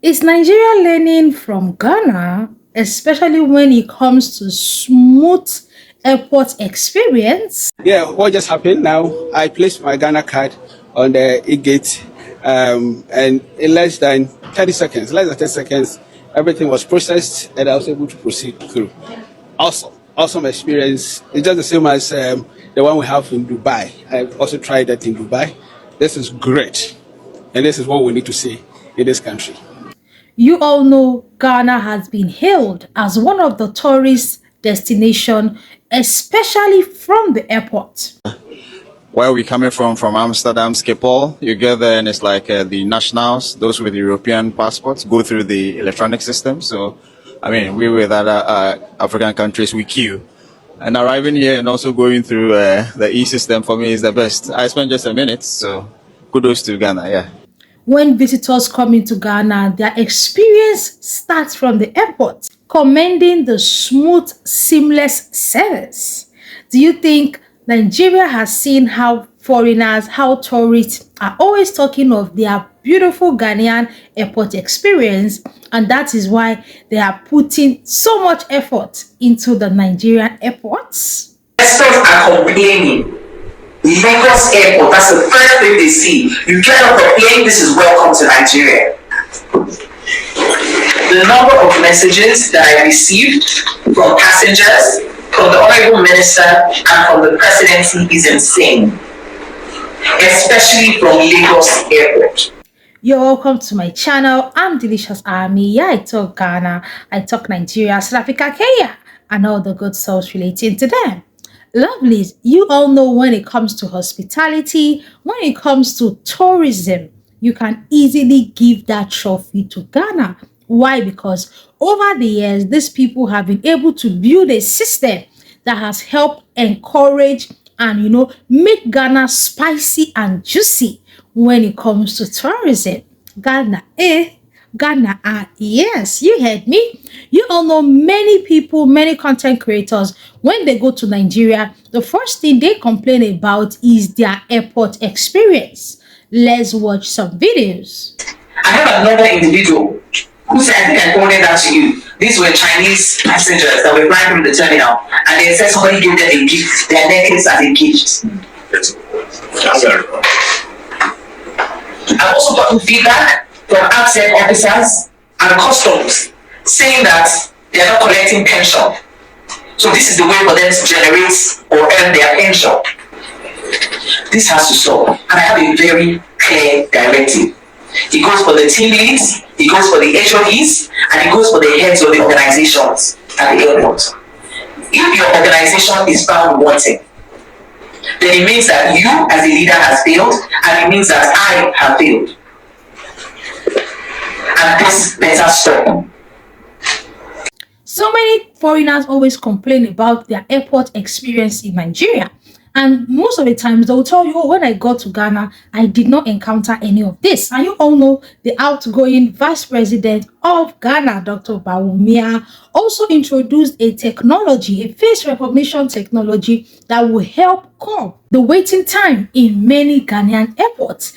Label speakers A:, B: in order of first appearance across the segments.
A: Is Nigeria learning from Ghana, especially when it comes to smooth airport experience?
B: Yeah, what just happened now? I placed my Ghana card on the e-gate, and in less than 30 seconds, everything was processed, and I was able to proceed through. Awesome experience. It's just the same as the one we have in Dubai. I've also tried that in Dubai. This is great, and this is what we need to see in this country.
A: You all know Ghana has been hailed as one of the tourist destination, especially from the airport.
C: Where we coming from Amsterdam, Schiphol, you get there and it's like the nationals, those with European passports, go through the electronic system. So, I mean, we with other African countries, we queue. And arriving here and also going through the e-system for me is the best. I spent just a minute, so kudos to Ghana, yeah.
A: When visitors come into Ghana, their experience starts from the airport, commending the smooth, seamless service. Do you think Nigeria has seen how foreigners, how tourists are always talking of their beautiful Ghanaian airport experience, and that is why they are putting so much effort into the Nigerian airports?
D: Investors are complaining. Lagos Airport, that's the first thing they see. You get off the plane, this is welcome to Nigeria. The number of messages that I received from passengers, from the Honorable Minister, and from the Presidency is insane. Especially from Lagos Airport.
A: You're welcome to my channel. I'm Delicious Army. Yeah, I talk Ghana, I talk Nigeria, South Africa, Kenya, and all the good souls relating to them. Lovelies, you all know when it comes to hospitality, when it comes to tourism, you can easily give that trophy to Ghana. Why? Because over the years, these people have been able to build a system that has helped encourage and, make Ghana spicy and juicy when it comes to tourism. Ghana, Ghana, yes, you heard me. You all know many people, many content creators, when they go to Nigeria, the first thing they complain about is their airport experience. Let's watch some videos.
D: I have another individual who said, I think I pointed out to you, these were Chinese passengers that were flying from the terminal, and they said somebody gave them a gift, their necklace as a gift. I've also gotten feedback from outside officers and customs saying that they are not collecting pension. So this is the way for them to generate or earn their pension. This has to stop. And I have a very clear directive. It goes for the team leads, it goes for the HODs, and it goes for the heads of the organizations at the airport. If your organization is found wanting, then it means that you as a leader has failed, and it means that I have failed. And this better stop.
A: So many foreigners always complain about their airport experience in Nigeria. And most of the times they'll tell you, oh, when I got to Ghana, I did not encounter any of this. And you all know the outgoing Vice President of Ghana, Dr. Bawumia, also introduced a technology, a face recognition technology that will help curb the waiting time in many Ghanaian airports.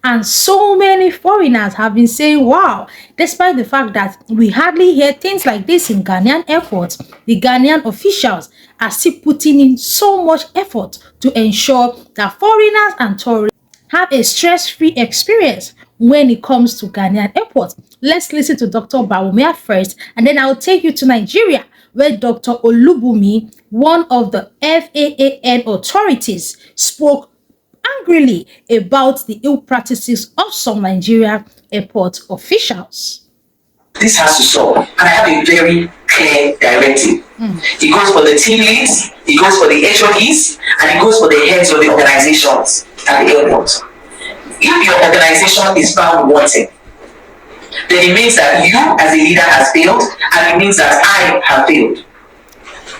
A: And so many foreigners have been saying, wow, despite the fact that we hardly hear things like this in Ghanaian airports, the Ghanaian officials are still putting in so much effort to ensure that foreigners and tourists have a stress-free experience when it comes to Ghanaian airports. Let's listen to Dr. Bawumia first, and then I'll take you to Nigeria, where Dr. Olubumi, one of the FAAN authorities, spoke angrily about the ill practices of some Nigeria airport officials.
D: This has to stop, and I have a very clear directive. It goes for the team leads, it goes for the HODs, and it goes for the heads of the organizations at the airport. If your organization is found wanting, then it means that you as a leader has failed, and it means that I have failed.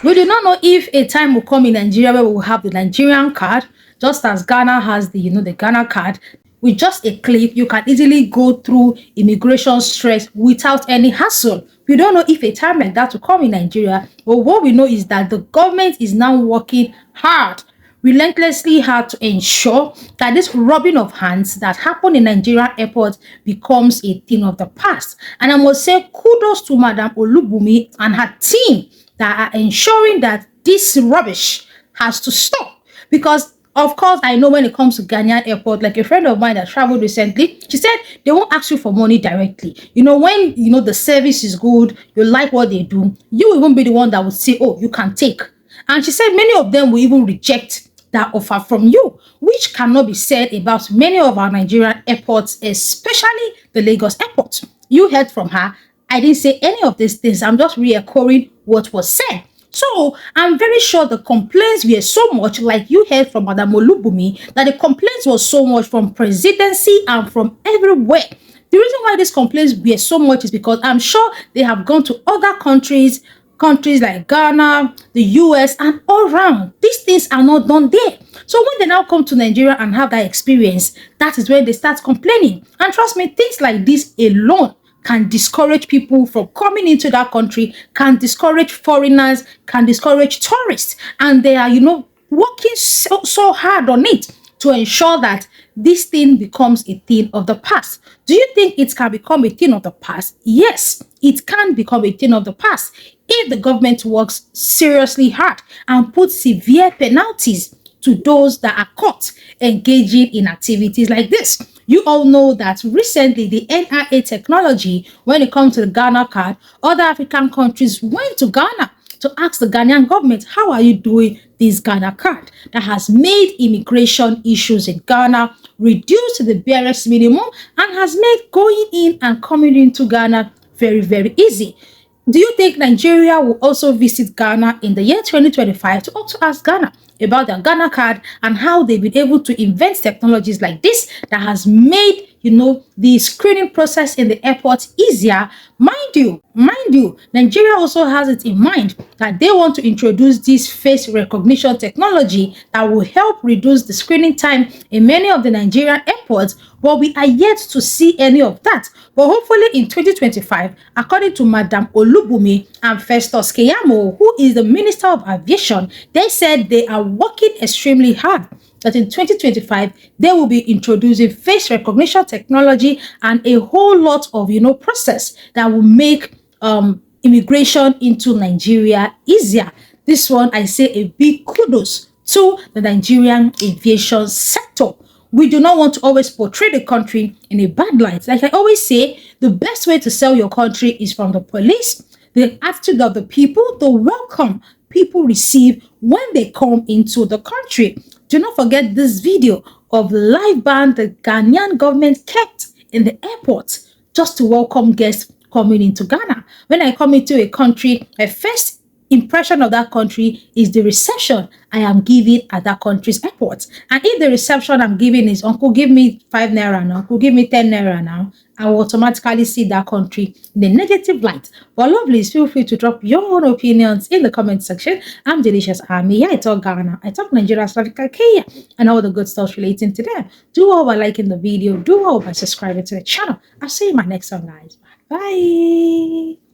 A: We do not know if a time will come in Nigeria where we will have the Nigerian card, just as Ghana has the Ghana card. With just a click, you can easily go through immigration stress without any hassle. We don't know if a time like that will come in Nigeria, but what we know is that the government is now working hard relentlessly hard to ensure that this rubbing of hands that happened in Nigeria airport becomes a thing of the past. And I must say kudos to Madam Olubumi and her team that are ensuring that this rubbish has to stop. Because of course, I know when it comes to Ghanaian airport, like a friend of mine that traveled recently, she said they won't ask you for money directly. When the service is good, you like what they do, you will even be the one that will say, "Oh, you can take." And she said many of them will even reject that offer from you, which cannot be said about many of our Nigerian airports, especially the Lagos airport. You heard from her. I didn't say any of these things. I'm just re-echoing what was said. So I'm very sure the complaints were so much, like you heard from Madam Olubumi, that the complaints was so much from presidency and from everywhere. The reason why these complaints were so much is because I'm sure they have gone to other countries like Ghana, the US, and all around. These things are not done there. So when they now come to Nigeria and have that experience, that is when they start complaining. And trust me, things like this alone can discourage people from coming into that country, can discourage foreigners, can discourage tourists. And they are, working so hard on it to ensure that this thing becomes a thing of the past. Do you think it can become a thing of the past? Yes, it can become a thing of the past if the government works seriously hard and puts severe penalties to those that are caught engaging in activities like this. You all know that recently the NIA technology, when it comes to the Ghana card, other African countries went to Ghana to ask the Ghanaian government, how are you doing this Ghana card? That has made immigration issues in Ghana reduced to the barest minimum and has made going in and coming into Ghana very, very easy. Do you think Nigeria will also visit Ghana in the year 2025 to also ask Ghana about their Ghana card and how they've been able to invent technologies like this that has made, the screening process in the airport easier? Mind you, Nigeria also has it in mind that they want to introduce this face recognition technology that will help reduce the screening time in many of the Nigerian airports, but we are yet to see any of that. But hopefully in 2025, according to Madam Olubumi and Festus Keyamo, who is the Minister of Aviation, they said they are working extremely hard that in 2025, they will be introducing face recognition technology and a whole lot of, process that will make immigration into Nigeria easier. This one, I say a big kudos to the Nigerian aviation sector. We do not want to always portray the country in a bad light. Like I always say, the best way to sell your country is from the police, the attitude of the people, the welcome people receive when they come into the country. Do not forget this video of the live band the Ghanaian government kept in the airport just to welcome guests coming into Ghana. When I come into a country, my first impression of that country is the reception I am giving at that country's airport. And if the reception I'm giving is, "Uncle, give me 5 naira now, uncle, give me 10 naira now," I will automatically see that country in a negative light. But lovelies, feel free to drop your own opinions in the comment section. I'm Delicious Army. Yeah, I talk Ghana, I talk Nigeria, South Africa, Kenya, and all the good stuff relating to them. Do all by liking the video, do all by subscribing to the channel. I'll see you in my next one, guys. Bye.